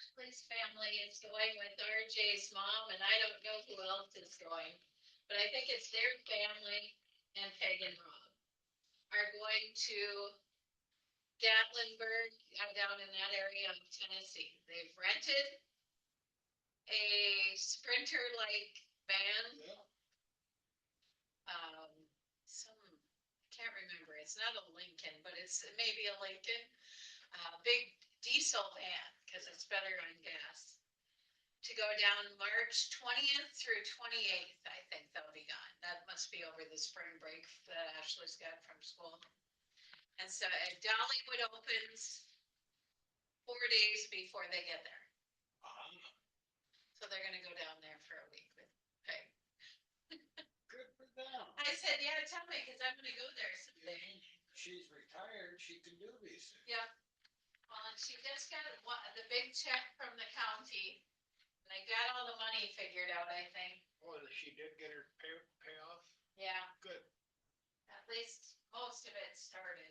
Ashley's family is going with RJ's mom, and I don't know who else is going, but I think it's their family and Peg and Rob are going to Gatlinburg, down in that area of Tennessee. They've rented a sprinter-like van. Yeah. Some, I can't remember. It's not a Lincoln, but it's maybe a Lincoln. Big diesel van because it's better on gas. To go down March 20th through 28th, I think they'll be gone. That must be over the spring break that Ashley's got from school. And so Dollywood opens 4 days before they get there. So they're going to go down there for a week with Peg. Good for them. I said, yeah, tell me, because I'm going to go there someday. She's retired. She can do these things. Yep. Well, and she just got the big check from the county. They got all the money figured out, I think. Oh, she did get her payoff? Yeah. Good. At least most of it started.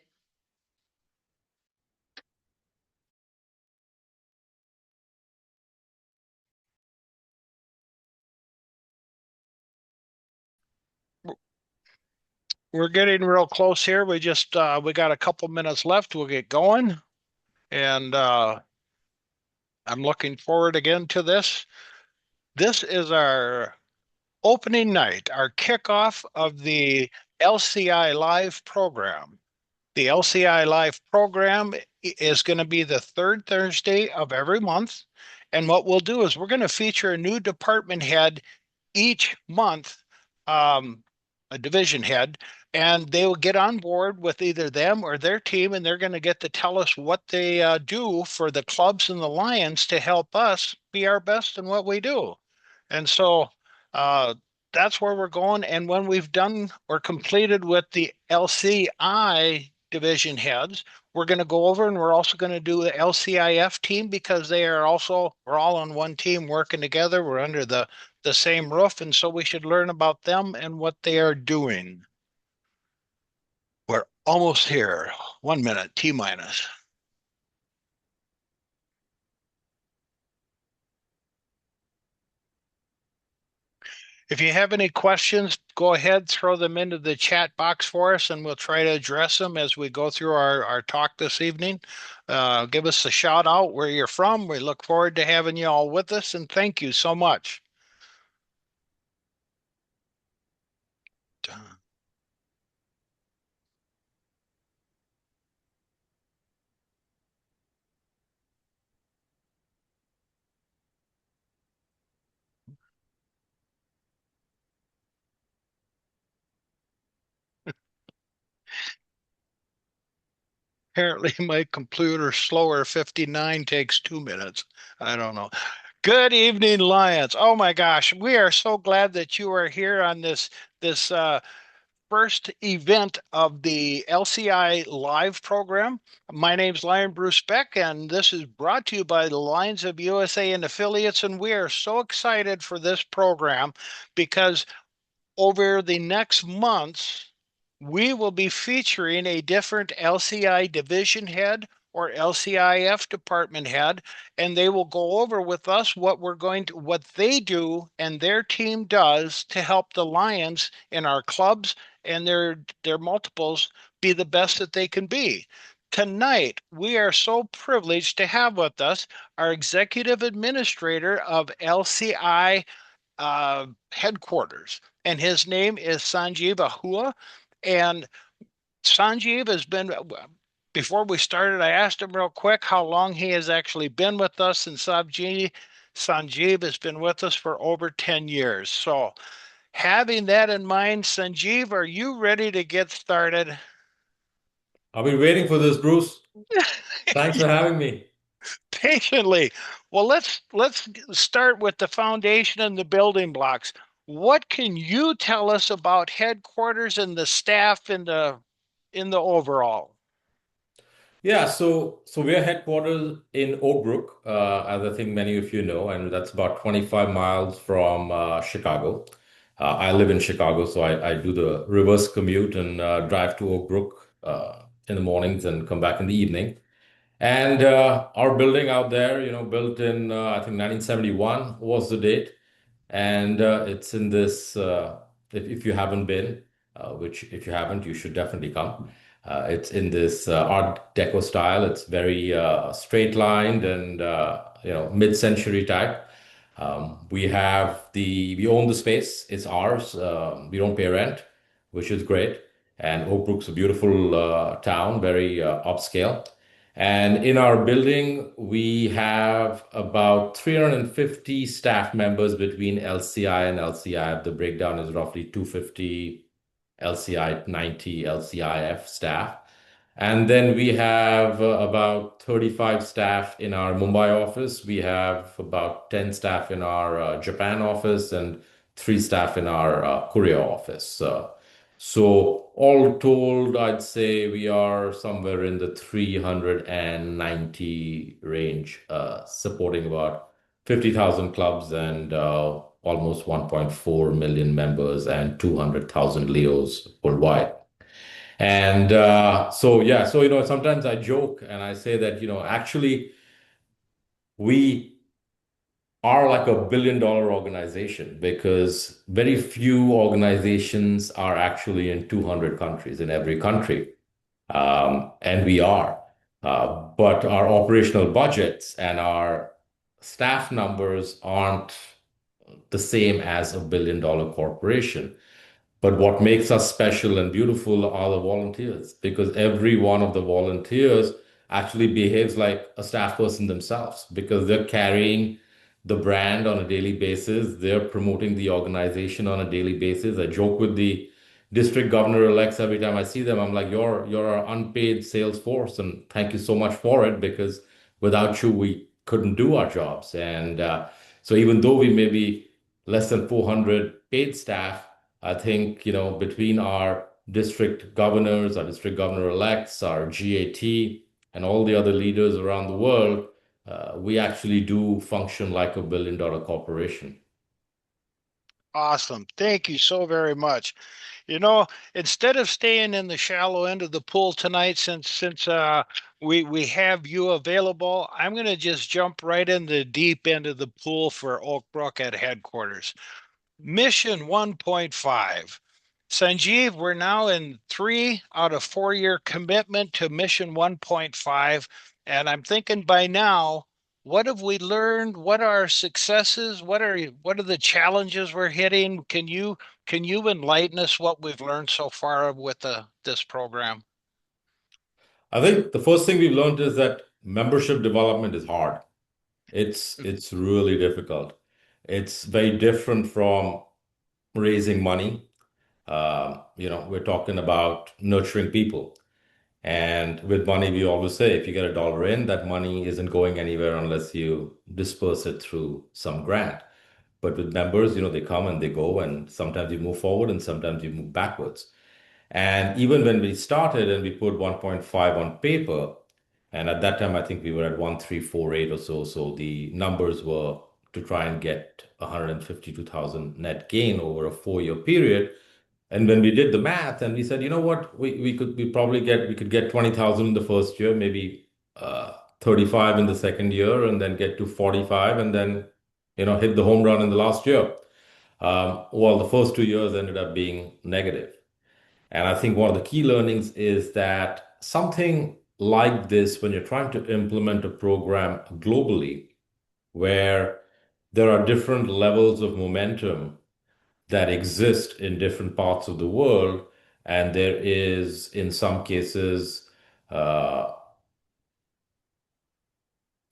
We're getting real close here. We got a couple minutes left. We'll get going. And I'm looking forward again to this. This is our opening night, our kickoff of the LCI Live program. The LCI Live program is going to be the third Thursday of every month. And what we'll do is we're going to feature a new department head each month, a division head, and they will get on board with either them or their team, and they're going to get to tell us what they do for the clubs and the Lions to help us be our best in what we do. And so that's where we're going. And when we've done or completed with the LCI division heads, we're going to go over and we're also going to do the LCIF team because we're all on one team working together. We're under the same roof. And so we should learn about them and what they are doing. We're almost here. 1 minute, T minus. If you have any questions, go ahead, throw them into the chat box for us, and we'll try to address them as we go through our talk this evening. Give us a shout out where you're from. We look forward to having you all with us, and thank you so much. Apparently my computer slower 59 takes 2 minutes. I don't know. Good evening, Lions. Oh my gosh, we are so glad that you are here on this first event of the LCI Live program. My name's Lion Bruce Beck, and this is brought to you by the Lions of USA and affiliates. And we are so excited for this program because over the next months, we will be featuring a different LCI division head or LCIF department head, and they will go over with us what they do and their team does to help the Lions in our clubs and their multiples be the best that they can be. Tonight, we are so privileged to have with us our executive administrator of LCI Headquarters, and his name is Sanjeev Ahuja. And Sanjeev has been, before we started, I asked him real quick how long he has actually been with us, and Sanjeev has been with us for over 10 years. So having that in mind, Sanjeev, are you ready to get started? I've been waiting for this, Bruce. Thanks for having me. Patiently. Well, let's start with the foundation and the building blocks. What can you tell us about headquarters and the staff in the overall? Yeah, so we're headquartered in Oak Brook, as I think many of you know, and that's about 25 miles from Chicago. I live in Chicago, so I do the reverse commute and drive to Oak Brook in the mornings and come back in the evening. And our building out there, built in, I think 1971 was the date. And it's in this, if you haven't been, which if you haven't, you should definitely come. It's in this Art Deco style. It's very straight lined and, mid-century type. We own the space. It's ours. We don't pay rent, which is great. And Oak Brook's a beautiful town, very upscale. And in our building, we have about 350 staff members between LCI and LCI. The breakdown is roughly 250 LCI, 90 LCIF staff. And then we have about 35 staff in our Mumbai office. We have about 10 staff in our Japan office and 3 staff in our Korea office. So all told, I'd say we are somewhere in the 390 range, supporting about 50,000 clubs and almost 1.4 million members and 200,000 Leos worldwide. And sometimes I joke and I say that, actually we are like a 1 billion-dollar organization because very few organizations are actually in 200 countries in every country. And we are. But our operational budgets and our staff numbers aren't the same as a 1 billion-dollar corporation. But what makes us special and beautiful are the volunteers, because every one of the volunteers actually behaves like a staff person themselves, because they're carrying the brand on a daily basis. They're promoting the organization on a daily basis. I joke with the district governor-elects every time I see them. I'm like, you're our unpaid sales force, and thank you so much for it, because without you, we couldn't do our jobs. And so even though we may be less than 400 paid staff, I think, between our district governors, our district governor-elects, our GAT, and all the other leaders around the world, we actually do function like a 1 billion-dollar corporation. Awesome. Thank you so very much. Instead of staying in the shallow end of the pool tonight, since we have you available, I'm going to just jump right in the deep end of the pool for Oak Brook at headquarters. Mission 1.5. Sanjeev, we're now in 3 out of 4 year commitment to Mission 1.5. And I'm thinking by now, what have we learned? What are our successes? What are the challenges we're hitting? Can you enlighten us what we've learned so far with this program? I think the first thing we've learned is that membership development is hard. It's really difficult. It's very different from raising money. We're talking about nurturing people. And with money, we always say if you get $1 in, that money isn't going anywhere unless you disperse it through some grant. But with members, they come and they go, and sometimes you move forward and sometimes you move backwards. And even when we started and we put 1.5 on paper, and at that time, I think we were at 1,348 or so. So the numbers were to try and get 152,000 net gain over a 4 year period. And when we did the math and we said, you know what, we could get 20,000 in the first year, maybe 35 in the second year, and then get to 45, and then hit the home run in the last year. Well, the first 2 years ended up being negative. And I think one of the key learnings is that something like this, when you're trying to implement a program globally, where there are different levels of momentum that exist in different parts of the world, and there is, in some cases,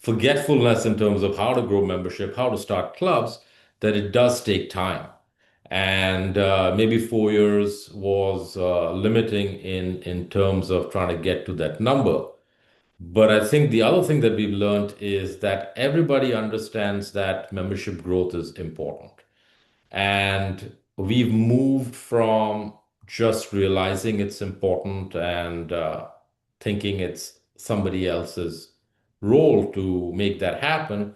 forgetfulness in terms of how to grow membership, how to start clubs, that it does take time. And maybe 4 years was limiting in terms of trying to get to that number. But I think the other thing that we've learned is that everybody understands that membership growth is important. And we've moved from just realizing it's important and thinking it's somebody else's role to make that happen,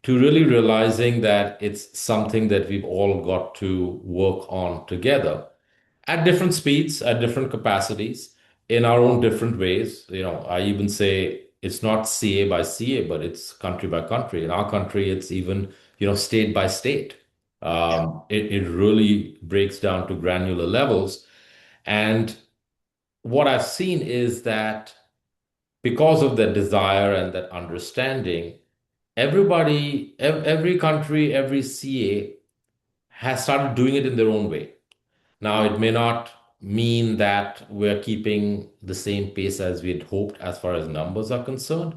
to really realizing that it's something that we've all got to work on together at different speeds, at different capacities, in our own different ways. I even say it's not CA by CA, but it's country by country. In our country, it's even, state by state. Yeah. It really breaks down to granular levels. And what I've seen is that because of that desire and that understanding, every country, every CA has started doing it in their own way. Now, it may not mean that we're keeping the same pace as we had hoped as far as numbers are concerned,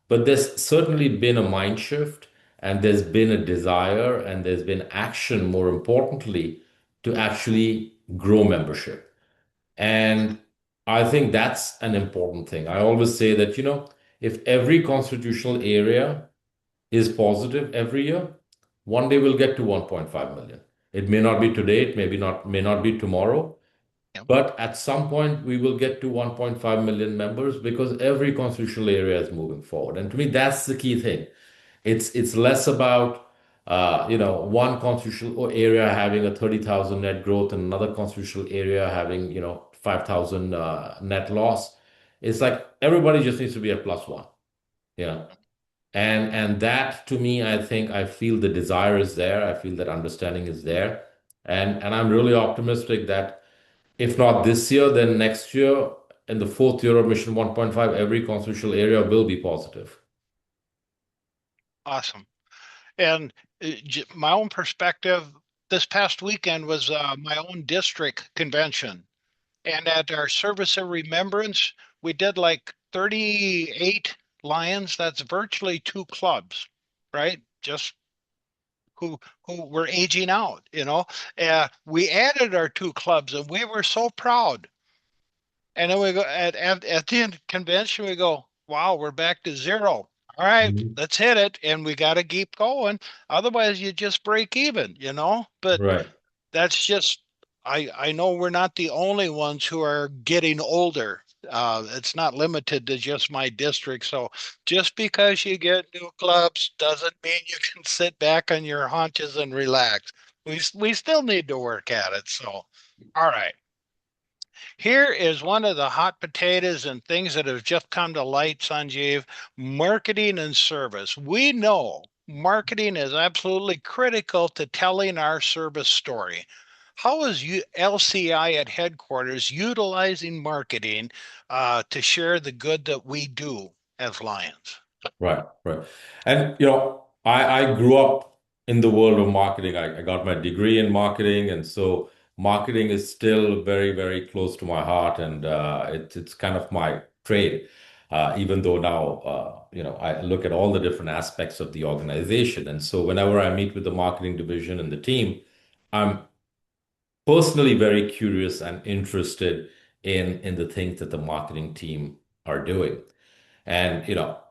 but there's certainly been a mind shift, and there's been a desire, and there's been action, more importantly, to actually grow membership. And I think that's an important thing. I always say that, if every constitutional area is positive every year, one day we'll get to 1.5 million. It may not be today, it may not be tomorrow, Yeah. but at some point we will get to 1.5 million members because every constitutional area is moving forward. And to me, that's the key thing. It's less about one constitutional area having a 30,000 net growth and another constitutional area having 5,000 net loss. It's like everybody just needs to be at plus one. Yeah. And that to me, I feel the desire is there. I feel that understanding is there. And I'm really optimistic that if not this year, then next year, in the fourth year of Mission 1.5, every constitutional area will be positive. Awesome. And my own perspective, this past weekend was my own district convention. And at our service of remembrance, we did like 38 Lions. That's virtually two clubs, right? Just who were aging out, we added our two clubs and we were so proud. And then we go at the end of convention, we go, wow, we're back to zero. All right, Mhm. let's hit it. And we got to keep going. Otherwise, you just break even, But Right. that's just, I know we're not the only ones who are getting older. It's not limited to just my district. So just because you get new clubs doesn't mean you can sit back on your haunches and relax. We still need to work at it. So, all right. Here is one of the hot potatoes and things that have just come to light, Sanjeev, marketing and service. We know marketing is absolutely critical to telling our service story. How is LCI at headquarters utilizing marketing to share the good that we do as Lions? Right, right. And I grew up in the world of marketing. I got my degree in marketing, and so marketing is still very, very close to my heart, and it's kind of my trade. Even though now, I look at all the different aspects of the organization, and so whenever I meet with the marketing division and the team, I'm personally very curious and interested in the things that the marketing team are doing. And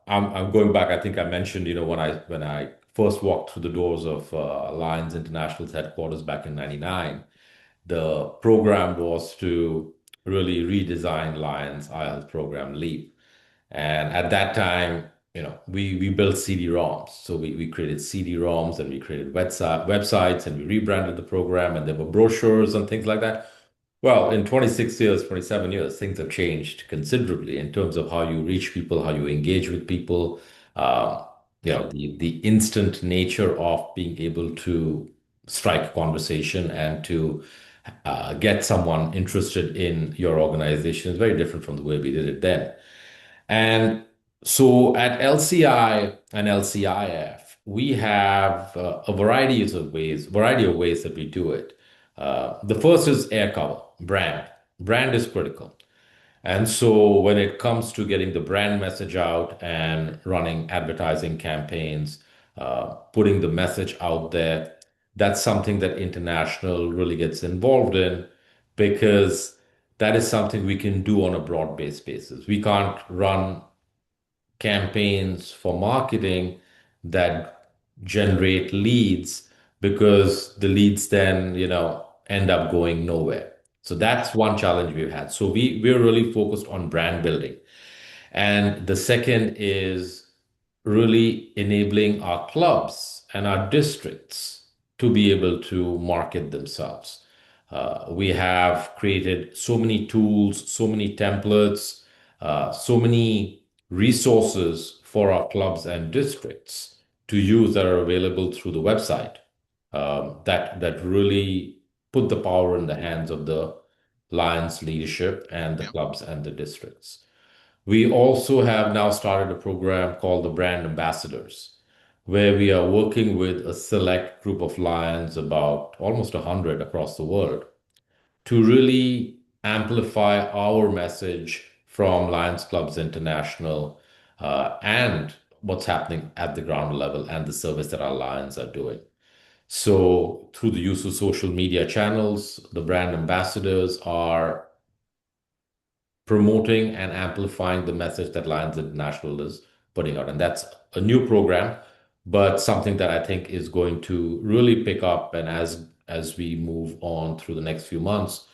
I'm going back. I think I mentioned, when I first walked through the doors of Lions International's headquarters back in '99, the program was to really redesign Lions' eye health program Leap. And at that time, we built CD-ROMs. So we created CD-ROMs and we created websites and we rebranded the program and there were brochures and things like that. Well, in 26 years, 27 years, things have changed considerably in terms of how you reach people, how you engage with people, uh, the instant nature of being able to strike a conversation and to get someone interested in your organization is very different from the way we did it then. And so at LCI and LCIF, we have a variety of ways that we do it. The first is air cover, brand. Brand is critical. And so when it comes to getting the brand message out and running advertising campaigns, putting the message out there, that's something that international really gets involved in because that is something we can do on a broad-based basis. We can't run campaigns for marketing that generate leads because the leads then, end up going nowhere. So that's one challenge we've had. So we're really focused on brand building. And the second is really enabling our clubs and our districts to be able to market themselves. We have created so many tools, so many templates, so many resources for our clubs and districts to use that are available through the website, that really put the power in the hands of the Lions leadership and the Yeah. clubs and the districts. We also have now started a program called the Brand Ambassadors, where we are working with a select group of Lions, about almost 100 across the world, to really amplify our message from Lions Clubs International, and what's happening at the ground level and the service that our Lions are doing. So, through the use of social media channels, the brand ambassadors are promoting and amplifying the message that Lions International is putting out. And that's a new program, but something that I think is going to really pick up, and as we move on through the next few months,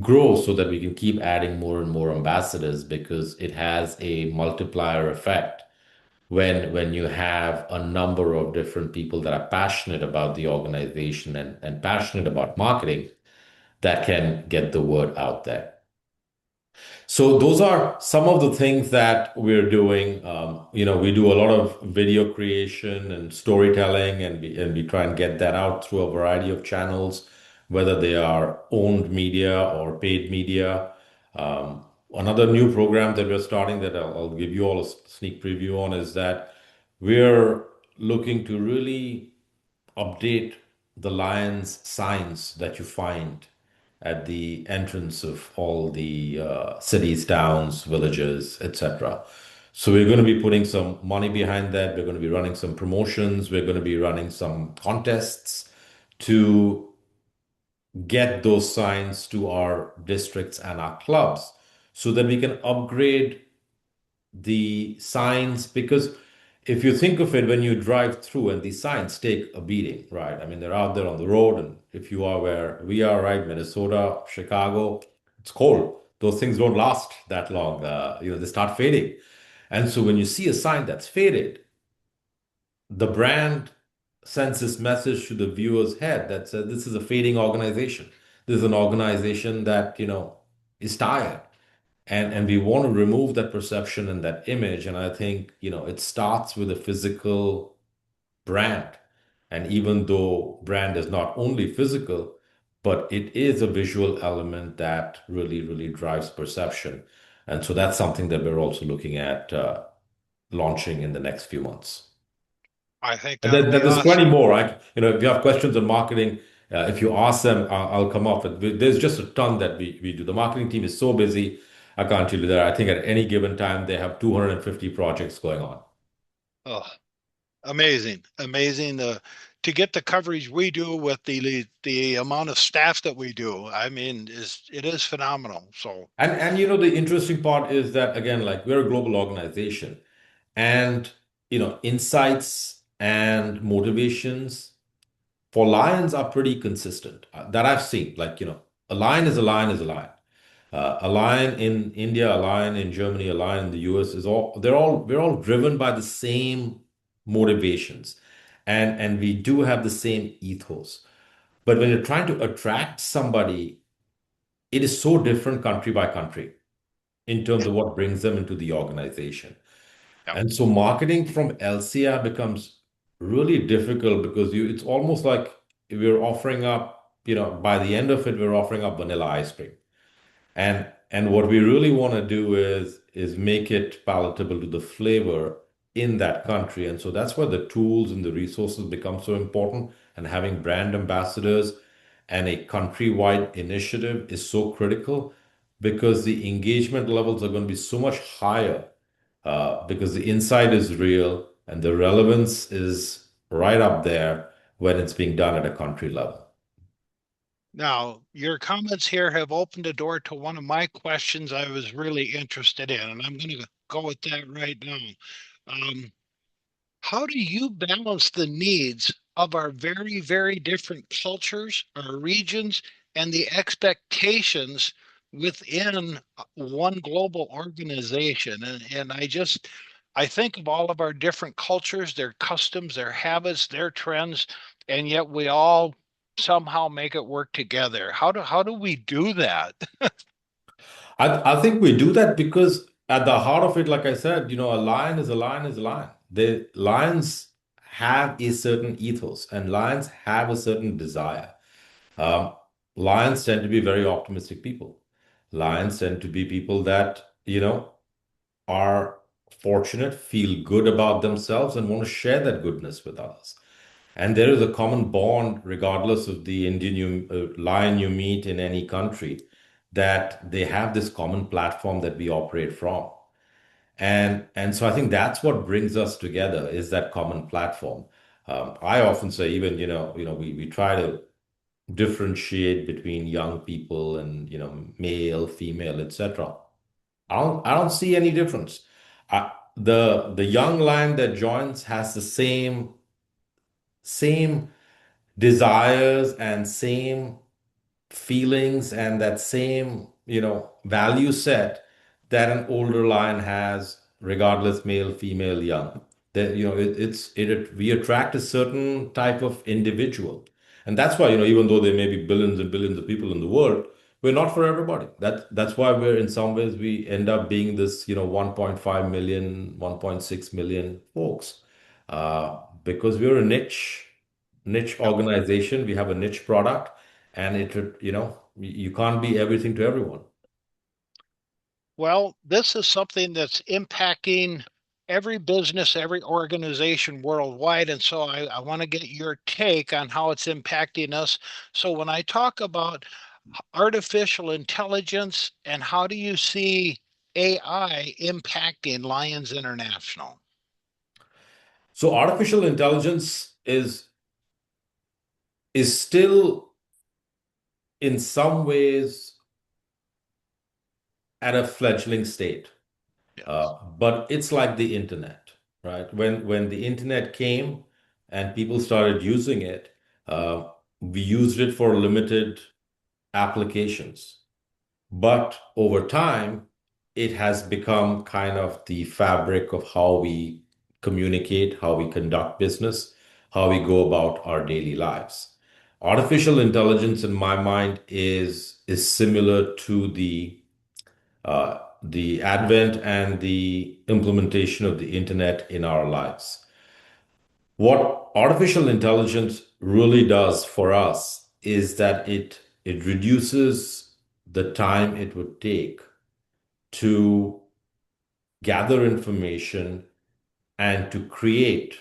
grow so that we can keep adding more and more ambassadors, because it has a multiplier effect when you have a number of different people that are passionate about the organization and passionate about marketing, that can get the word out there. So those are some of the things that we're doing. We do a lot of video creation and storytelling, and we try and get that out through a variety of channels, whether they are owned media or paid media. Another new program that we're starting, that I'll give you all a sneak preview on, is that we're looking to really update the Lions signs that you find at the entrance of all the cities, towns, villages, etc. So we're going to be putting some money behind that. We're going to be running some promotions. We're going to be running some contests to get those signs to our districts and our clubs, so that we can upgrade the signs. Because if you think of it, when you drive through and these signs take a beating, right? I mean, they're out there on the road, and if you are where we are, right, Minnesota, Chicago, it's cold. Those things don't last that long. They start fading. And so when you see a sign that's faded, the brand sends this message to the viewer's head that says this is a fading organization. This is an organization that, is tired, and we want to remove that perception and that image. And I think, it starts with a physical brand. And even though brand is not only physical, but it is a visual element that really, really drives perception. And so that's something that we're also looking at launching in the next few months. I think And that'll then be there's plenty awesome. more. If you have questions on marketing, if you ask them, I'll come up with. There's just a ton that we do. The marketing team is so busy. I can't tell you that. I think at any given time they have 250 projects going on. Oh, amazing, amazing. To get the coverage we do with the amount of staff that we do, I mean, it is phenomenal. So And the interesting part is that, again, like, we're a global organization, and insights and motivations for lions are pretty consistent, that I've seen. Like, a lion is a lion is a lion. A lion in India, a lion in Germany, a lion in the US, we're all driven by the same motivations, and we do have the same ethos. But when you're trying to attract somebody, it is so different country by country in terms yeah, of what brings them into the organization. yeah, And so marketing from LCI becomes really difficult, because it's almost like we're offering up, by the end of it, we're offering up vanilla ice cream. And what we really want to do is make it palatable to the flavor in that country. And so that's where the tools and the resources become so important. And having brand ambassadors and a countrywide initiative is so critical, because the engagement levels are going to be so much higher, because the insight is real and the relevance is right up there when it's being done at a country level. now, your comments here have opened a door to one of my questions I was really interested in, and I'm going to go with that right now. Um, how do you balance the needs of our very, very different cultures, our regions, and the expectations within one global organization? And I think of all of our different cultures, their customs, their habits, their trends, and yet we all somehow make it work together. How do we do that? I think we do that because at the heart of it, like I said, a lion is a lion is a lion. The lions have a certain ethos and lions have a certain desire. Um, Lions tend to be very optimistic people. Lions tend to be people that, are fortunate, feel good about themselves, and want to share that goodness with others. And there is a common bond, regardless of the lion you meet in any country, that they have this common platform that we operate from. And so I think that's what brings us together is that common platform. I often say, even we try to differentiate between young people and male, female, etc. I don't see any difference. The young lion that joins has the same desires and same feelings and that same, value set that an older lion has, regardless male, female, young. That, we attract a certain type of individual. And that's why, even though there may be billions and billions of people in the world, we're not for everybody. That's why we're in some ways we end up being this, 1.5 million, 1.6 million folks. Because we're a niche Yep. organization. We have a niche product, and you can't be everything to everyone. Well, this is something that's impacting every business, every organization worldwide. And so I want to get your take on how it's impacting us. So when I talk about artificial intelligence and how do you see AI impacting Lions International? So artificial intelligence is still in some ways at a fledgling state. Yes. But it's like the internet, right? When the internet came and people started using it, we used it for limited applications. But over time, it has become kind of the fabric of how we communicate, how we conduct business, how we go about our daily lives. Artificial intelligence, in my mind, is similar to the advent and the implementation of the internet in our lives. What artificial intelligence really does for us is that it reduces the time it would take to gather information and to create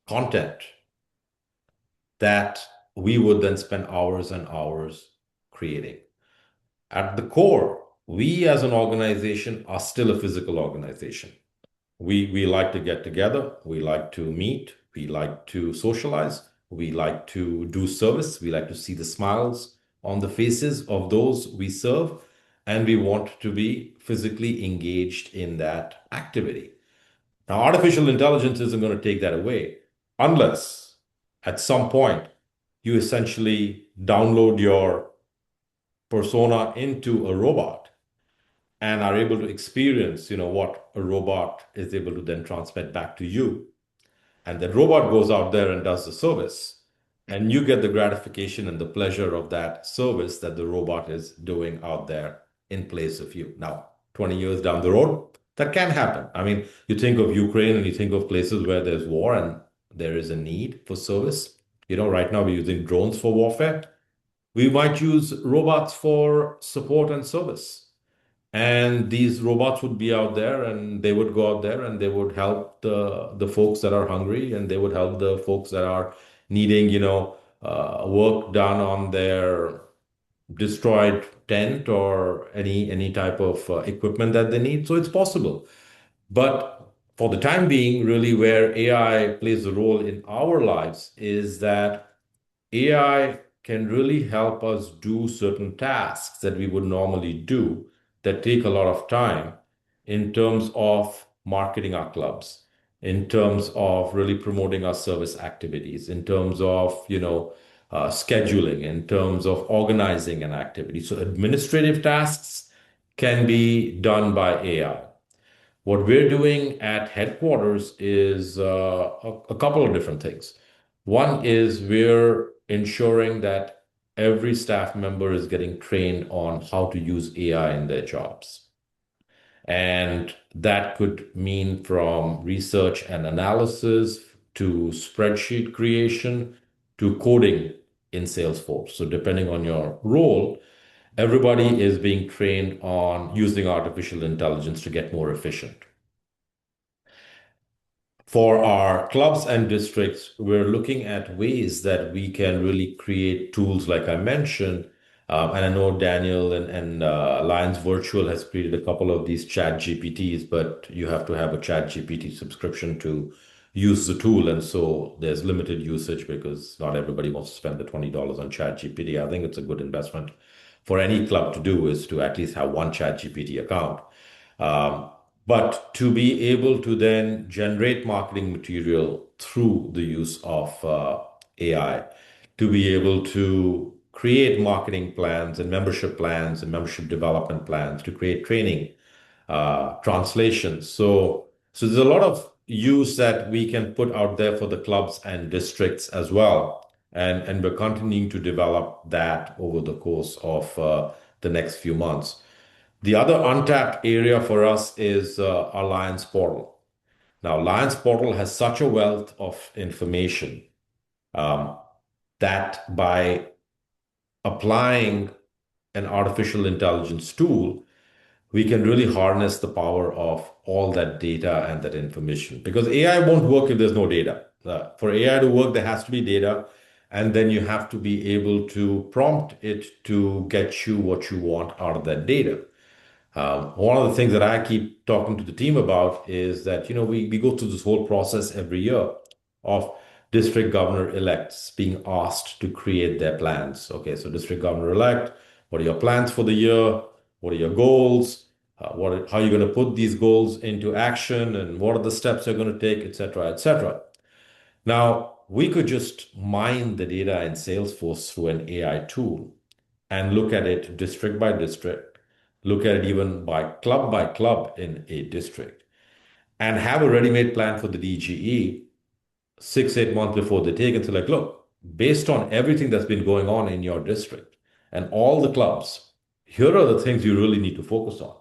content that we would then spend hours and hours creating. At the core, we as an organization are still a physical organization. We like to get together, we like to meet, we like to socialize, we like to do service, we like to see the smiles on the faces of those we serve, and we want to be physically engaged in that activity. Now, artificial intelligence isn't going to take that away unless at some point you essentially download your persona into a robot and are able to experience, what a robot is able to then transmit back to you. And the robot goes out there and does the service, and you get the gratification and the pleasure of that service that the robot is doing out there in place of you. Now, 20 years down the road, that can happen. I mean, you think of Ukraine and you think of places where there's war and there is a need for service. Right now we're using drones for warfare. We might use robots for support and service. And these robots would be out there and they would go out there and they would help the folks that are hungry and they would help the folks that are needing, work done on their destroyed tent or any type of equipment that they need. So it's possible. But for the time being, really where AI plays a role in our lives is that AI can really help us do certain tasks that we would normally do that take a lot of time in terms of marketing our clubs, in terms of really promoting our service activities, in terms of, scheduling, in terms of organizing an activity. So administrative tasks can be done by AI. What we're doing at headquarters is a couple of different things. One is we're ensuring that every staff member is getting trained on how to use AI in their jobs. And that could mean from research and analysis to spreadsheet creation to coding in Salesforce. So depending on your role, everybody is being trained on using artificial intelligence to get more efficient. For our clubs and districts, we're looking at ways that we can really create tools like I mentioned. And I know Daniel and Lions Virtual has created a couple of these chat GPTs, but you have to have a chat GPT subscription to use the tool. And so there's limited usage because not everybody wants to spend the $20 on chat GPT. I think it's a good investment for any club to do is to at least have one chat GPT account. Um, but to be able to then generate marketing material through the use of AI, to be able to create marketing plans and membership development plans, to create training, translations. So there's a lot of use that we can put out there for the clubs and districts as well. And we're continuing to develop that over the course of the next few months. The other untapped area for us is our Lions portal. Now, Lions portal has such a wealth of information um, that by applying an artificial intelligence tool, we can really harness the power of all that data and that information. Because AI won't work if there's no data. For AI to work, there has to be data, and then you have to be able to prompt it to get you what you want out of that data. One of the things that I keep talking to the team about is that, we go through this whole process every year of district governor elects being asked to create their plans. Okay, so district governor elect, what are your plans for the year? What are your goals? How are you going to put these goals into action? And what are the steps you're going to take, et cetera, et cetera. Now, we could just mine the data in Salesforce through an AI tool and look at it district by district, look at it even by club in a district, and have a ready-made plan for the DGE 6, 8 months before they take and say, like, look, based on everything that's been going on in your district and all the clubs, here are the things you really need to focus on.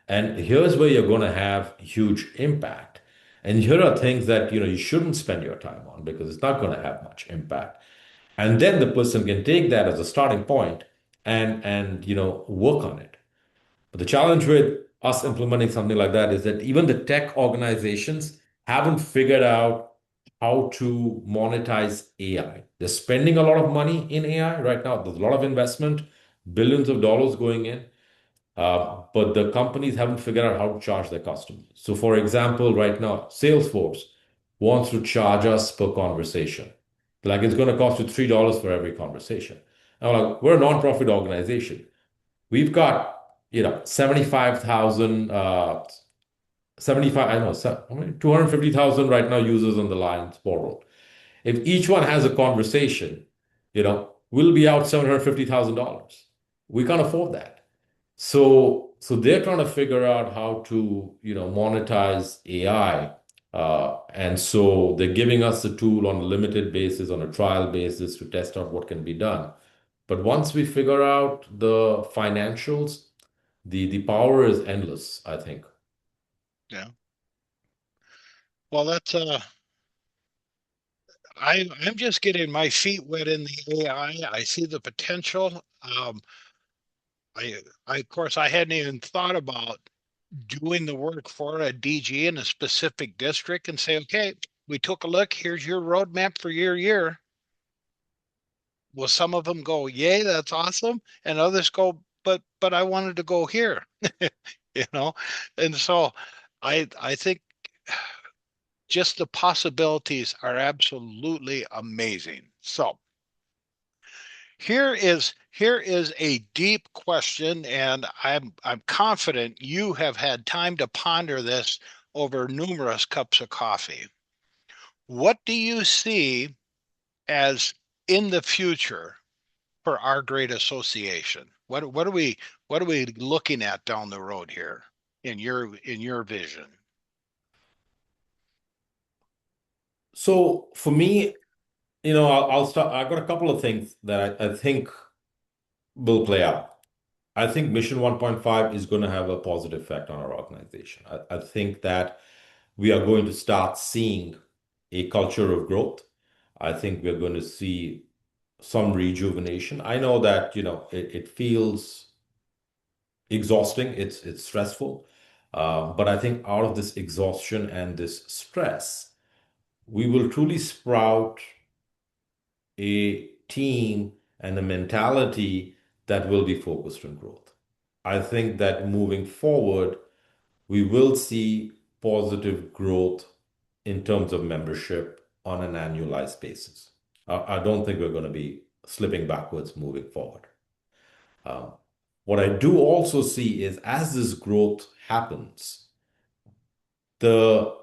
And here's where you're going to have huge impact. And here are things that you shouldn't spend your time on because it's not going to have much impact. And then the person can take that as a starting point and work on it. But the challenge with us implementing something like that is that even the tech organizations haven't figured out how to monetize AI. They're spending a lot of money in AI right now. There's a lot of investment, billions of dollars going in, but the companies haven't figured out how to charge their customers. So, for example, right now, Salesforce wants to charge us per conversation. Like it's going to cost you $3 for every conversation. And we're like, we're a nonprofit organization. We've got 75,000, 75, I don't know, how many? 250,000 right now users on the Lions portal. If each one has a conversation, we'll be out $750,000. We can't afford that. So they're trying to figure out how to, monetize AI. And so they're giving us the tool on a limited basis, on a trial basis to test out what can be done. But once we figure out the financials, the power is endless, I think. Yeah. Well, that's I'm just getting my feet wet in the AI. I see the potential. Of course, I hadn't even thought about doing the work for a DG in a specific district and say, okay, we took a look. Here's your roadmap for your year. Well, some of them go, yay, that's awesome, and others go, but I wanted to go here, you know, and so I think just the possibilities are absolutely amazing. So here is a deep question, and I'm confident you have had time to ponder this over numerous cups of coffee. What do you see as in the future for our great association? What are we looking at down the road here in your vision? So for me, I'll start. I've got a couple of things that I think will play out. I think Mission 1.5 is going to have a positive effect on our organization. I think that we are going to start seeing a culture of growth. I think we're going to see some rejuvenation. I know that, it feels exhausting, it's stressful. But I think out of this exhaustion and this stress, we will truly sprout a team and a mentality that will be focused on growth. I think that moving forward, we will see positive growth in terms of membership on an annualized basis. I don't think we're going to be slipping backwards moving forward. Um, what I do also see is as this growth happens, the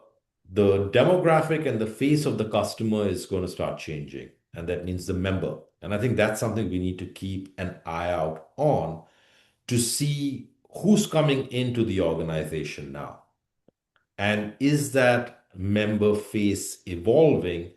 the demographic and the face of the customer is going to start changing, and that means the member. And I think that's something we need to keep an eye out on to see who's coming into the organization now. And is that member face evolving?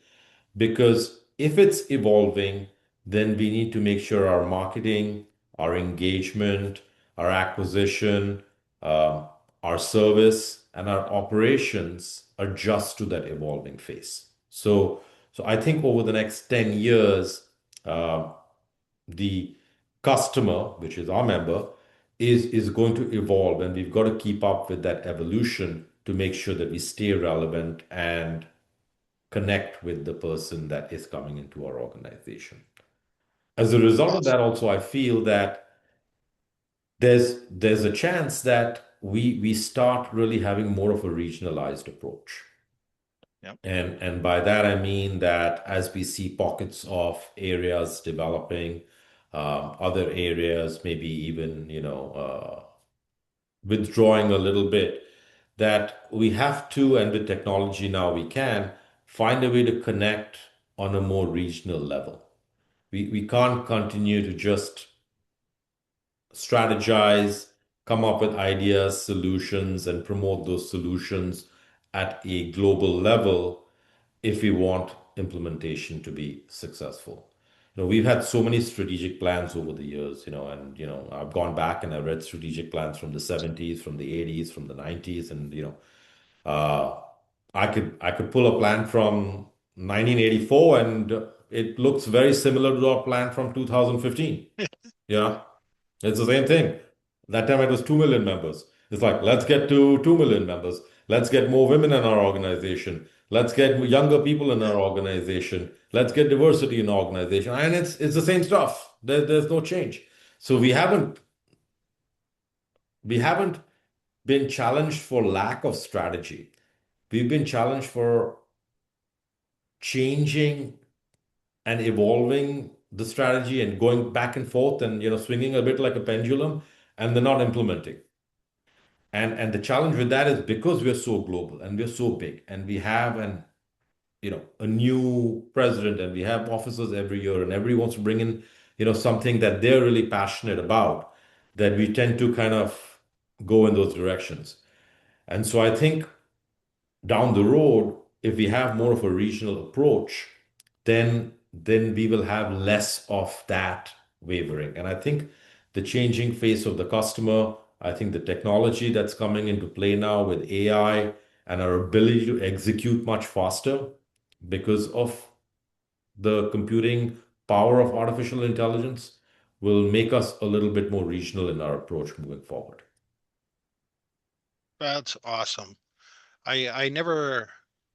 Because if it's evolving, then we need to make sure our marketing, our engagement, our acquisition, um, our service, and our operations adjust to that evolving phase. So I think over the next 10 years, uh, the customer, which is our member, is going to evolve, and we've got to keep up with that evolution to make sure that we stay relevant and connect with the person that is coming into our organization. As a result of that, Awesome. also, I feel that there's a chance that we start really having more of a regionalized approach. Yep. And by that I mean that as we see pockets of areas developing, other areas maybe even withdrawing a little bit, that we have to, and with technology now we can find a way to connect on a more regional level. We can't continue to just strategize, come up with ideas, solutions, and promote those solutions at a global level if we want implementation to be successful. We've had so many strategic plans over the years, and I've gone back and I read strategic plans from the 70s, from the 80s, from the 90s, and uh, I could pull a plan from 1984, and it looks very similar to our plan from 2015. Yeah, it's the same thing. That time it was 2 million members. It's like, let's get to 2 million members. Let's get more women in our organization. Let's get younger people in our organization. Let's get diversity in our organization. And it's the same stuff. There's no change. So we haven't been challenged for lack of strategy. We've been challenged for changing and evolving the strategy and going back and forth and swinging a bit like a pendulum, and they're not implementing. And the challenge with that is because we're so global and we're so big and we have a new president and we have officers every year and everyone wants to bring in something that they're really passionate about, that we tend to kind of go in those directions. And so I think down the road, if we have more of a regional approach, then we will have less of that wavering. And I think the changing face of the customer, I think the technology that's coming into play now with AI and our ability to execute much faster because of the computing power of artificial intelligence will make us a little bit more regional in our approach moving forward. That's awesome. I never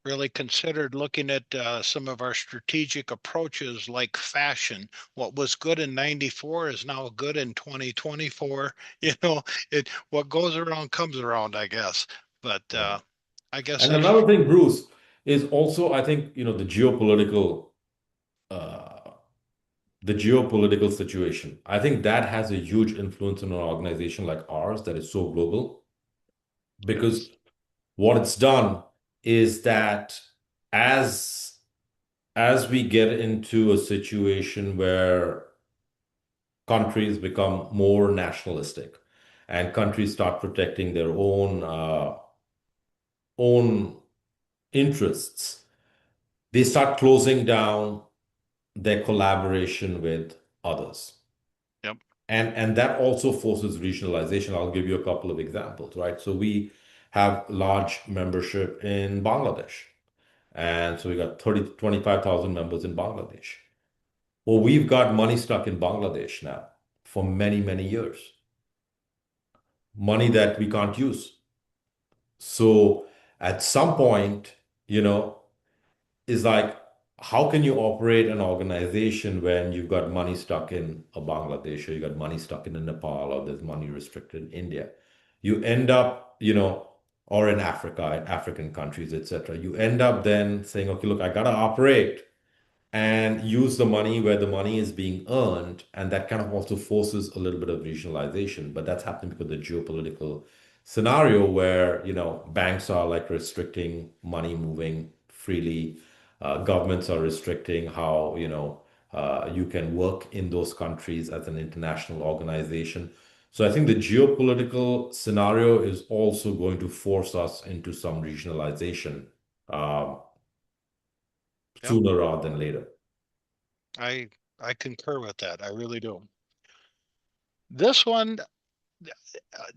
really considered looking at some of our strategic approaches like fashion. What was good in 94 is now good in 2024. What goes around comes around, I guess. But Yeah. I guess And I another thing, Bruce, is also, I think, uh, the geopolitical situation. I think that has a huge influence on an organization like ours that is so global, because yes. what it's done is that as as we get into a situation where countries become more nationalistic and countries start protecting their own interests, they start closing down their collaboration with others. Yep. And that also forces regionalization. I'll give you a couple of examples, right? So we have large membership in Bangladesh. And so we got 25,000 members in Bangladesh. Well, we've got money stuck in Bangladesh now for many, many years. Money that we can't use. So at some point, you know, is like, how can you operate an organization when you've got money stuck in a Bangladesh, or you got money stuck in a Nepal, or there's money restricted in India? You end up, or in Africa, in African countries, etc. You end up then saying, okay, look, I gotta operate and use the money where the money is being earned. And that kind of also forces a little bit of regionalization. But that's happening because of the geopolitical scenario where, banks are like restricting money moving freely. Governments are restricting how, you can work in those countries as an international organization. So I think the geopolitical scenario is also going to force us into some regionalization. Um, Yep. Sooner rather than later. I concur with that. I really do. This one,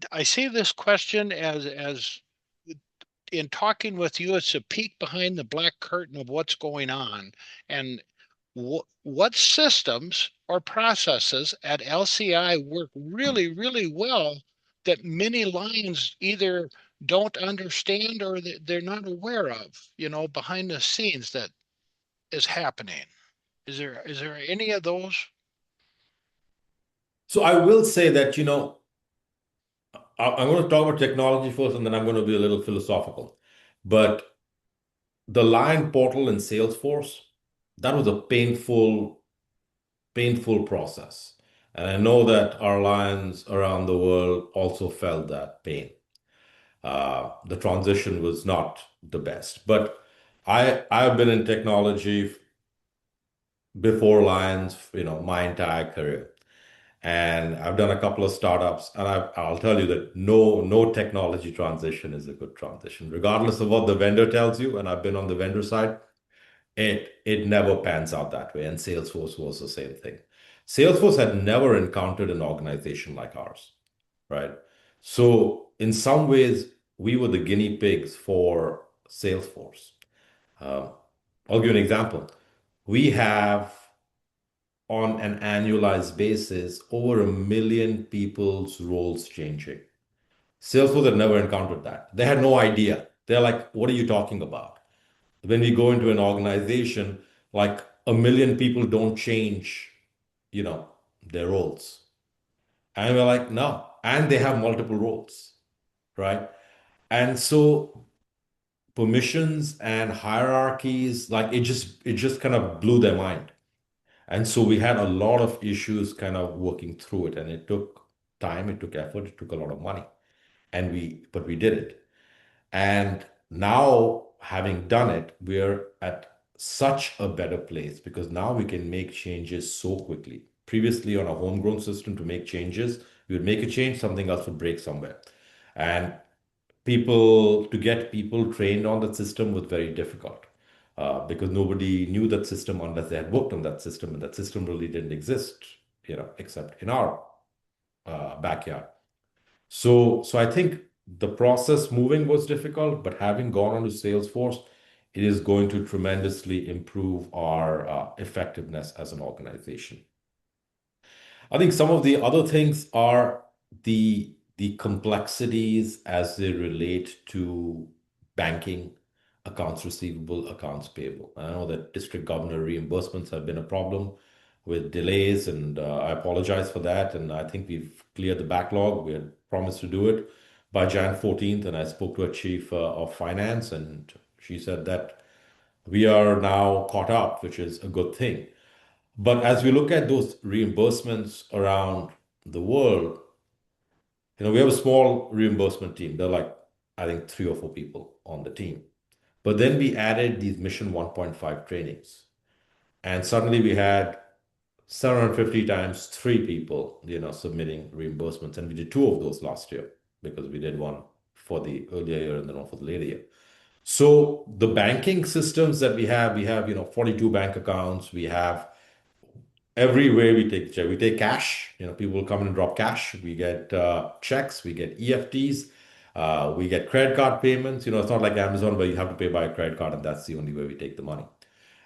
I see this question as in talking with you, it's a peek behind the black curtain of what's going on, and what systems or processes at LCI work really, really well that many Lions either don't understand or they're not aware of, behind the scenes that is happening. Is there any of those? So I will say that, I'm going to talk about technology first, and then I'm going to be a little philosophical. But the Lion portal in Salesforce, that was a painful, painful process. And I know that our Lions around the world also felt that pain. The transition was not the best. But I've been in technology before Lions, my entire career. And I've done a couple of startups, and I'll tell you that no technology transition is a good transition, regardless of what the vendor tells you. And I've been on the vendor side, it never pans out that way. And Salesforce was the same thing. Salesforce had never encountered an organization like ours, right? So in some ways, we were the guinea pigs for Salesforce. Um, I'll give you an example. We have on an annualized basis over 1 million people's roles changing. Salesforce had never encountered that. They had no idea. They're like, what are you talking about? When we go into an organization, like 1 million people don't change, you know, their roles. And we're like, no. And they have multiple roles, right? And so permissions and hierarchies, like it just kind of blew their mind. And so we had a lot of issues kind of working through it, and it took time, it took effort, it took a lot of money, but we did it. And now, having done it, we're at such a better place because now we can make changes so quickly. Previously, on a homegrown system, to make changes, we would make a change, something else would break somewhere. And to get people trained on that system was very difficult because nobody knew that system unless they had worked on that system, and that system really didn't exist, except in our backyard. So I think the process moving was difficult, but having gone onto Salesforce, it is going to tremendously improve our effectiveness as an organization. I think some of the other things are the complexities as they relate to banking, accounts receivable, accounts payable. I know that district governor reimbursements have been a problem with delays, and I apologize for that. And I think we've cleared the backlog. We had promised to do it by Jan 14th, and I spoke to a chief of finance, and she said that we are now caught up, which is a good thing. But as we look at those reimbursements around the world, we have a small reimbursement team. They're like, I think, 3 or 4 people on the team. But then we added these Mission 1.5 trainings. And suddenly we had 750 times 3 people, submitting reimbursements. And we did 2 of those last year because we did one for the earlier year and then one for the later year. So the banking systems that we have, 42 bank accounts, we have every way we take check. We take cash. People will come in and drop cash. We get checks. We get EFTs. We get credit card payments. It's not like Amazon where you have to pay by a credit card, and that's the only way we take the money.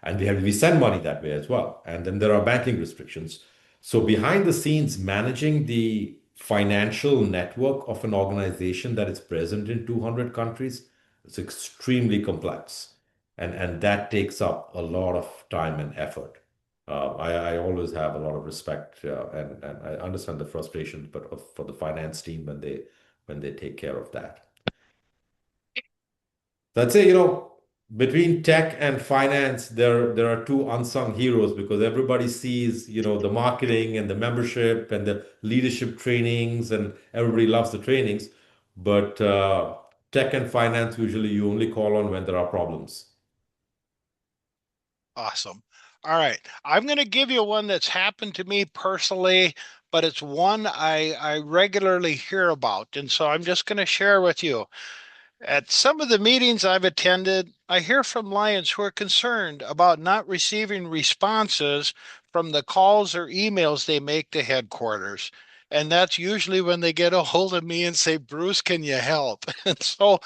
And we send money that way as well. And then there are banking restrictions. So behind the scenes, managing the financial network of an organization that is present in 200 countries, it's extremely complex. And that takes up a lot of time and effort. I always have a lot of respect, and I understand the frustration, but for the finance team when they take care of that. So I'd say, between tech and finance, there are two unsung heroes because everybody sees, the marketing and the membership and the leadership trainings, and everybody loves the trainings. But tech and finance, usually you only call on when there are problems. Awesome. All right. I'm going to give you one that's happened to me personally, but it's one I regularly hear about. And so I'm just going to share with you. At some of the meetings I've attended, I hear from Lions who are concerned about not receiving responses from the calls or emails they make to headquarters. And that's usually when they get a hold of me and say, Bruce, can you help? And so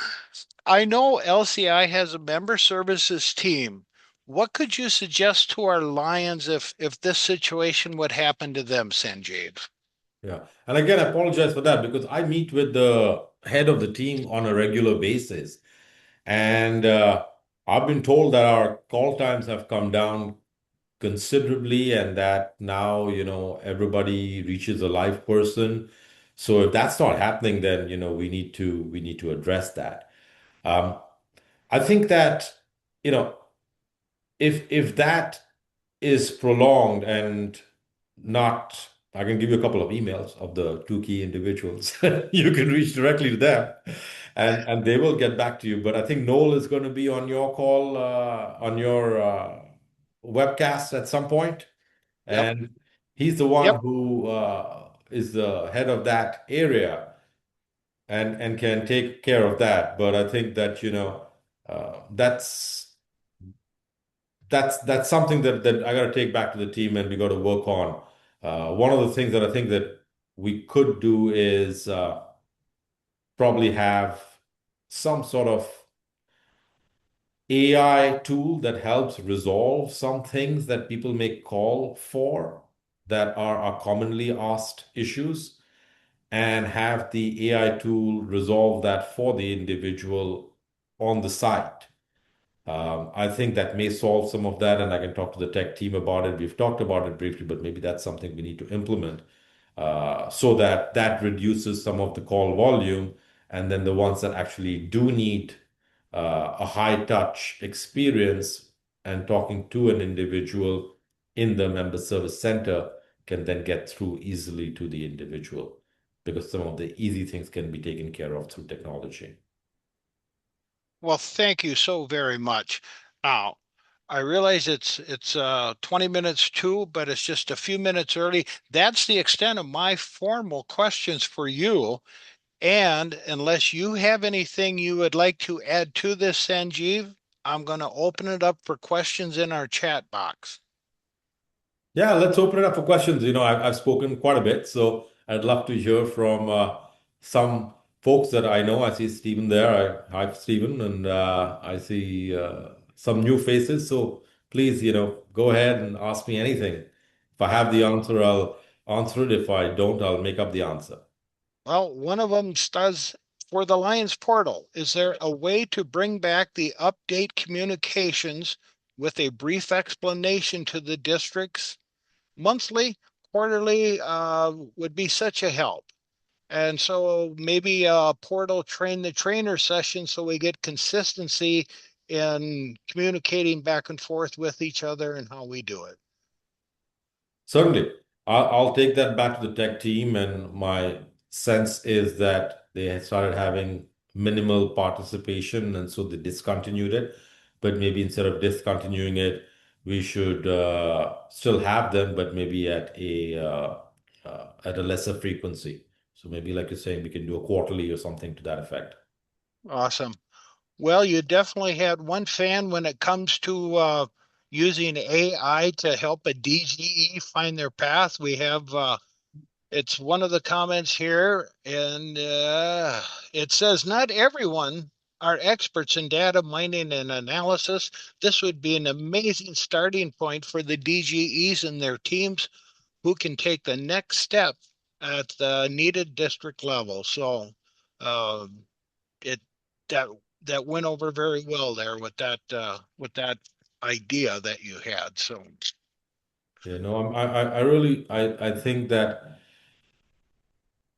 I know LCI has a member services team. What could you suggest to our Lions if this situation would happen to them, Sanjeev? Yeah. And again, I apologize for that because I meet with the head of the team on a regular basis. And I've been told that our call times have come down considerably and that now, everybody reaches a live person. So if that's not happening, then, we need to address that. Um, I think that, you know, if that is prolonged and not, I can give you a couple of emails of the two key individuals. You can reach directly to them and they will get back to you. But I think Noel is going to be on your call, on your webcast at some point, Yep. and he's the one Yep. who is the head of that area and can take care of that. But I think that, that's something that I got to take back to the team and we got to work on. One of the things that I think that we could do is probably have some sort of AI tool that helps resolve some things that people may call for that are commonly asked issues, and have the AI tool resolve that for the individual on the site. I think that may solve some of that, and I can talk to the tech team about it. We've talked about it briefly, but maybe that's something we need to implement so that that reduces some of the call volume. And then the ones that actually do need a high touch experience and talking to an individual in the member service center can then get through easily to the individual because some of the easy things can be taken care of through technology. Well, thank you so very much. Now, I realize it's 20 minutes too, but it's just a few minutes early. That's the extent of my formal questions for you. And unless you have anything you would like to add to this, Sanjeev, I'm going to open it up for questions in our chat box. Yeah, let's open it up for questions. I've spoken quite a bit, so I'd love to hear from some folks that I know. I see Stephen there. Hi, Stephen, and I see some new faces. So please, go ahead and ask me anything. If I have the answer, I'll answer it. If I don't, I'll make up the answer. Well, one of them does for the Lions portal. Is there a way to bring back the update communications with a brief explanation to the districts? Monthly, quarterly would be such a help. And so maybe a portal train the trainer session so we get consistency in communicating back and forth with each other and how we do it. Certainly. I'll take that back to the tech team, and my sense is that they had started having minimal participation, and so they discontinued it. But maybe instead of discontinuing it, we should still have them, but maybe at a lesser frequency. So maybe, like you're saying, we can do a quarterly or something to that effect. Awesome. Well, you definitely had one fan when it comes to using AI to help a DGE find their path. We have it's one of the comments here, and it says not everyone are experts in data mining and analysis. This would be an amazing starting point for the DGEs and their teams who can take the next step at the needed district level. So it that that went over very well there with that idea that you had. So You know, I really I think that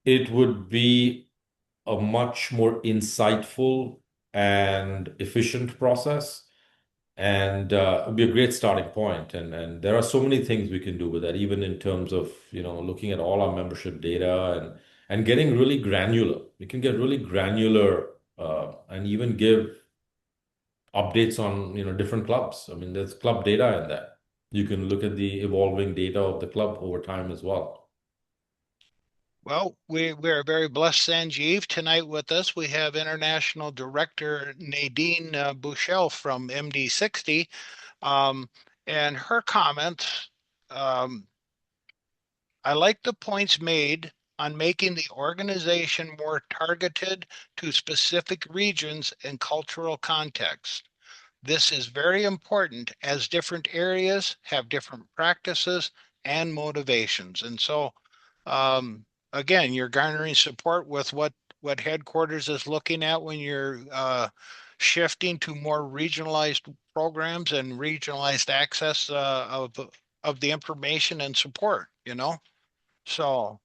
it would be a much more insightful and efficient process, and it would be a great starting point. And there are so many things we can do with that, even in terms of, looking at all our membership data and getting really granular. We can get really granular and even give updates on, different clubs. I mean, there's club data in that. You can look at the evolving data of the club over time as well. well, we're very blessed, Sanjeev. Tonight with us, we have International Director Nadine Bushell from MD60. Um, and her comments, um, I like the points made on making the organization more targeted to specific regions and cultural contexts. This is very important as different areas have different practices and motivations. And so, um, again, you're garnering support with what headquarters is looking at when you're shifting to more regionalized programs and regionalized access of the information and support. So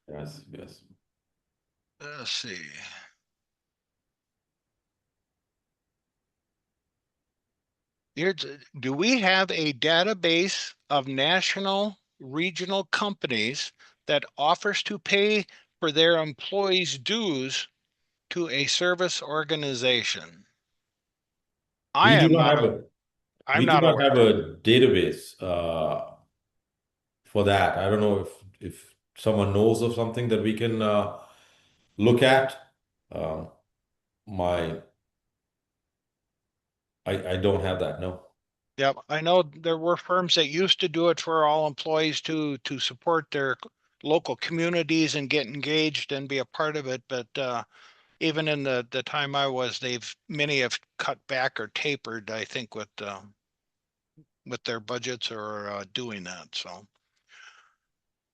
Yes, yes. let's see. Do we have a database of national regional companies that offers to pay for their employees' dues to a service organization? I We do am not not have a I'm we do not not have aware. a database for that. I don't know if someone knows of something that we can look at. Um, my I don't have that. No. Yep, I know there were firms that used to do it for all employees to support their local communities and get engaged and be a part of it, but even in the time I was, many have cut back or tapered, I think, with their budgets or doing that. So,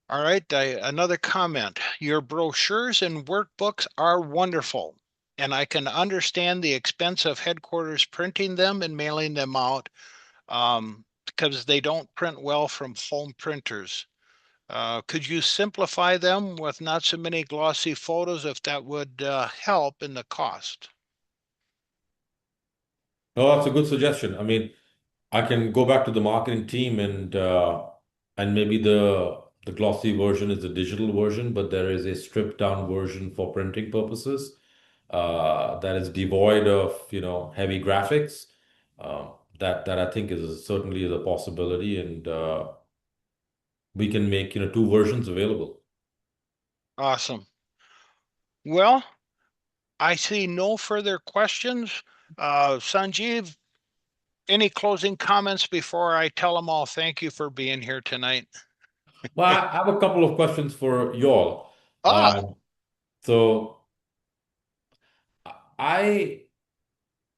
all right, another comment. Your brochures and workbooks are wonderful, and I can understand the expense of headquarters printing them and mailing them out because they don't print well from home printers. Could you simplify them with not so many glossy photos if that would help in the cost? No, that's a good suggestion. I mean, I can go back to the marketing team and maybe the glossy version is the digital version, but there is a stripped down version for printing purposes that is devoid of, heavy graphics. That I think is certainly the possibility, and we can make, two versions available. Awesome. Well, I see no further questions. Sanjeev, any closing comments before I tell them all thank you for being here tonight? Well, I have a couple of questions for y'all. Ah, So I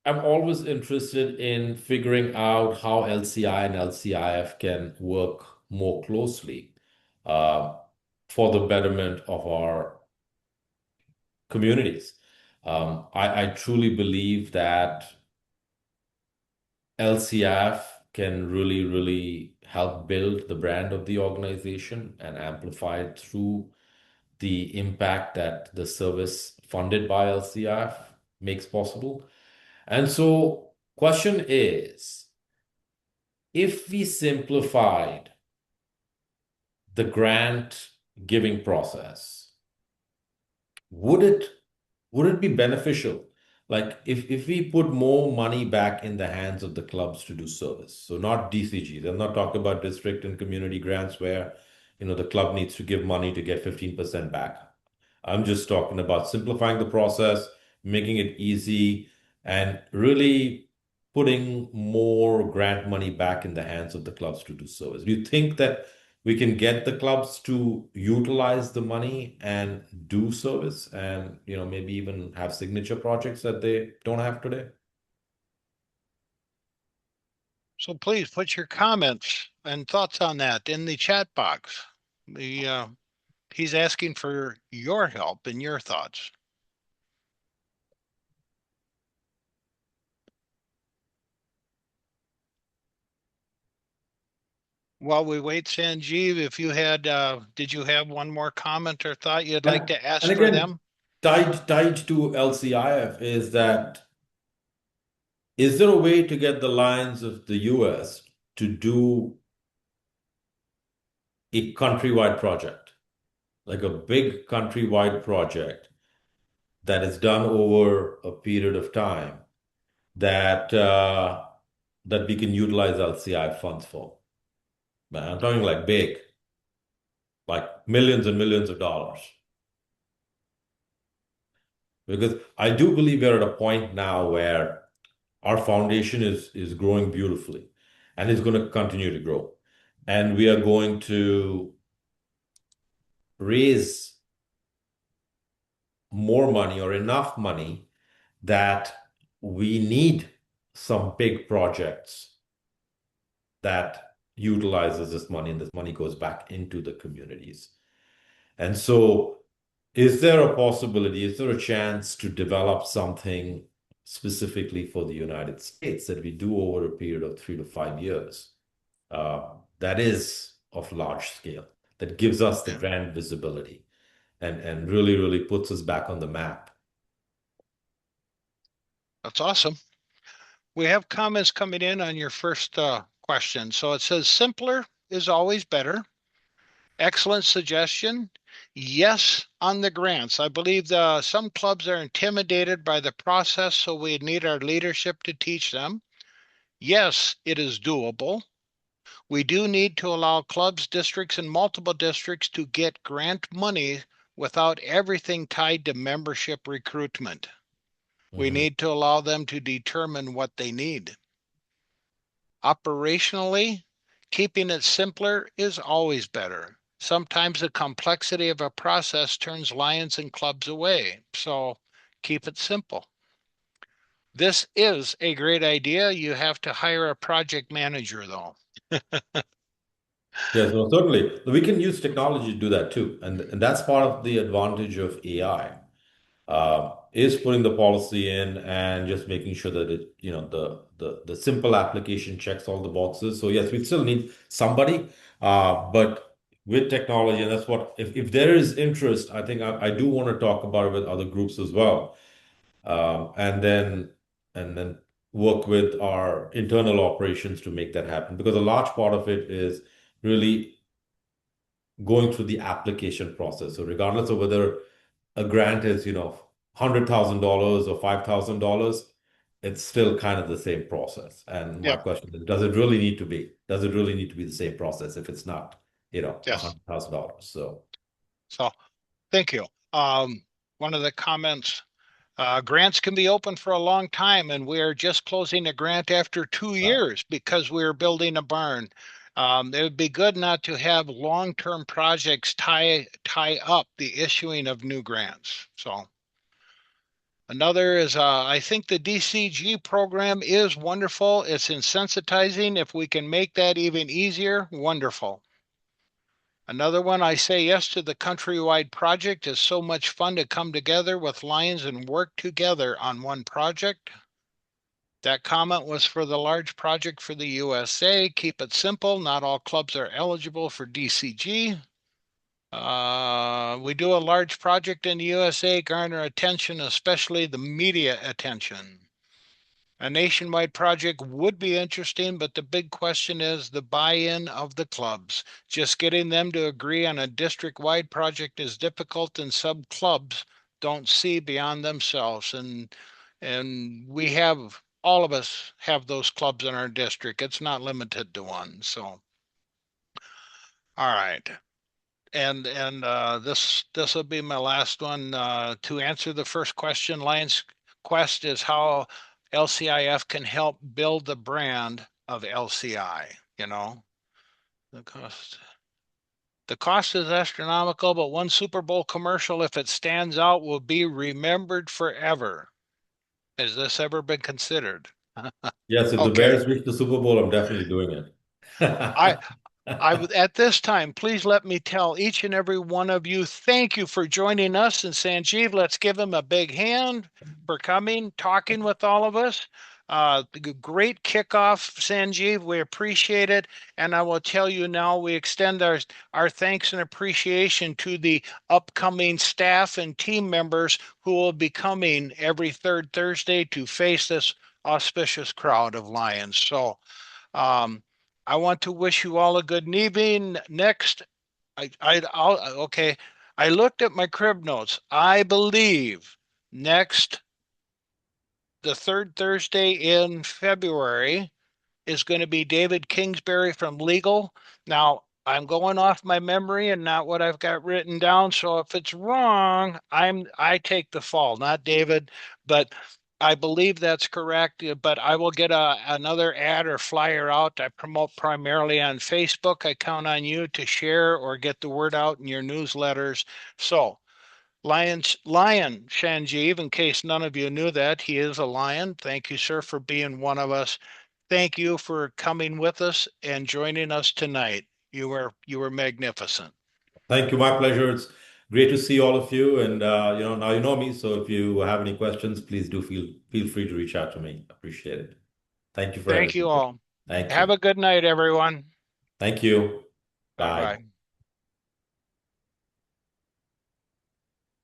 am always interested in figuring out how LCI and LCIF can work more closely uh, for the betterment of our communities. I truly believe that LCIF can really, really help build the brand of the organization and amplify it through the impact that the service funded by LCIF makes possible. And so, question is, if we simplified the grant giving process, would it would it be beneficial? Like if we put more money back in the hands of the clubs to do service, so not DCGs. I'm not talking about district and community grants where, the club needs to give money to get 15% back. I'm just talking about simplifying the process, making it easy, and really putting more grant money back in the hands of the clubs to do service? Do you think that we can get the clubs to utilize the money and do service and, maybe even have signature projects that they don't have today? So please put your comments and thoughts on that in the chat box. He's asking for your help and your thoughts. While we wait, Sanjeev, if you had, did you have one more comment or thought you'd like to ask And for again, them? tied to LCIF is that, is there a way to get the Lions of the US to do a countrywide project, like a big countrywide project that is done over a period of time that that we can utilize LCI funds for? Man, I'm talking like big, like millions and millions of dollars. Because I do believe we're at a point now where our foundation is growing beautifully and is going to continue to grow. And we are going to raise more money or enough money that we need some big projects that utilizes this money, and this money goes back into the communities. And so is there a possibility, is there a chance to develop something specifically for the United States that we do over a period of 3 to 5 years that is of large scale, that gives us the brand visibility and really, really puts us back on the map? That's awesome. We have comments coming in on your first question. So it says simpler is always better. Excellent suggestion. Yes, on the grants. I believe some clubs are intimidated by the process, so we need our leadership to teach them. Yes, it is doable. We do need to allow clubs, districts, and multiple districts to get grant money without everything tied to membership recruitment. We need to allow them to determine what they need. Operationally, keeping it simpler is always better. Sometimes the complexity of a process turns lions and clubs away, so keep it simple. This is a great idea. You have to hire a project manager, though. Yes, well, certainly. We can use technology to do that too. And that's part of the advantage of AI, is putting the policy in and just making sure that the simple application checks all the boxes. So yes, we still need somebody, but with technology, and that's what, if there is interest, I think I do want to talk about it with other groups as well. And then work with our internal operations to make that happen. Because a large part of it is really going through the application process. So regardless of whether a grant is, $100,000 or $5,000, it's still kind of the same process. And my Yep. question is, does it really need to be? Does it really need to be the same process if it's not, Yes. $100,000? So thank you. One of the comments, grants can be open for a long time, and we are just closing a grant after 2 years because we're building a barn. It would be good not to have long-term projects tie up the issuing of new grants. So another is, I think the DCG program is wonderful. It's insensitizing. If we can make that even easier, wonderful. Another one, I say yes to the countrywide project. It's so much fun to come together with Lions and work together on one project. That comment was for the large project for the USA. Keep it simple. Not all clubs are eligible for DCG. We do a large project in the USA, garner attention, especially the media attention. A nationwide project would be interesting, but the big question is the buy-in of the clubs. Just getting them to agree on a district-wide project is difficult, and sub-clubs don't see beyond themselves. And we have, all of us have those clubs in our district. It's not limited to one. So, all right. And this will be my last one. To answer the first question, Lions Quest is how LCIF can help build the brand of LCI, you know. The cost is astronomical, but one Super Bowl commercial, if it stands out, will be remembered forever. Has this ever been considered? Yes, if the Okay. Bears reach the Super Bowl, I'm definitely doing it. I at this time, please let me tell each and every one of you, thank you for joining us. And Sanjeev, let's give him a big hand for coming, talking with all of us. Great kickoff, Sanjeev. We appreciate it. And I will tell you now, we extend our thanks and appreciation to the upcoming staff and team members who will be coming every third Thursday to face this auspicious crowd of Lions. So, I want to wish you all a good evening. Next, okay. I looked at my crib notes. I believe next, the third Thursday in February is going to be David Kingsbury from Legal. Now, I'm going off my memory and not what I've got written down. So if it's wrong, I take the fall, not David, but I believe that's correct. But I will get another ad or flyer out. I promote primarily on Facebook. I count on you to share or get the word out in your newsletters. So Lion Sanjeev, in case none of you knew that, he is a lion. Thank you, sir, for being one of us. Thank you for coming with us and joining us tonight. You were magnificent. Thank you. My pleasure. It's great to see all of you. And now you know me. So if you have any questions, please do feel free to reach out to me. Appreciate it. Thank you for Thank you everything. all. Thank Have you. a good night, everyone. Thank you. Bye Bye. bye.